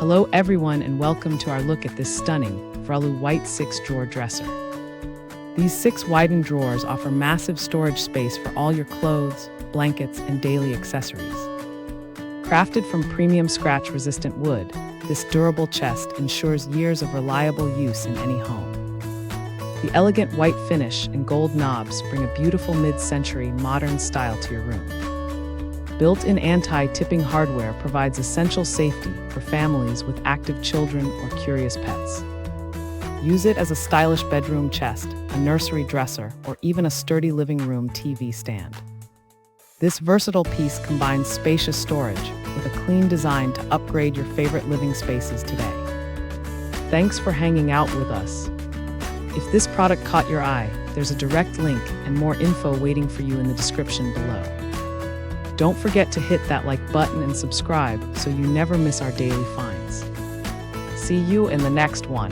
Hello everyone and welcome to our look at this stunning Vrullu White 6-drawer dresser. These 6 widened drawers offer massive storage space for all your clothes, blankets, and daily accessories. Crafted from premium scratch-resistant wood, this durable chest ensures years of reliable use in any home. The elegant white finish and gold knobs bring a beautiful mid-century modern style to your room. Built-in anti-tipping hardware provides essential safety for families with active children or curious pets. Use it as a stylish bedroom chest, a nursery dresser, or even a sturdy living room TV stand. This versatile piece combines spacious storage with a clean design to upgrade your favorite living spaces today. Thanks for hanging out with us. If this product caught your eye, there's a direct link and more info waiting for you in the description below. Don't forget to hit that like button and subscribe so you never miss our daily finds. See you in the next one.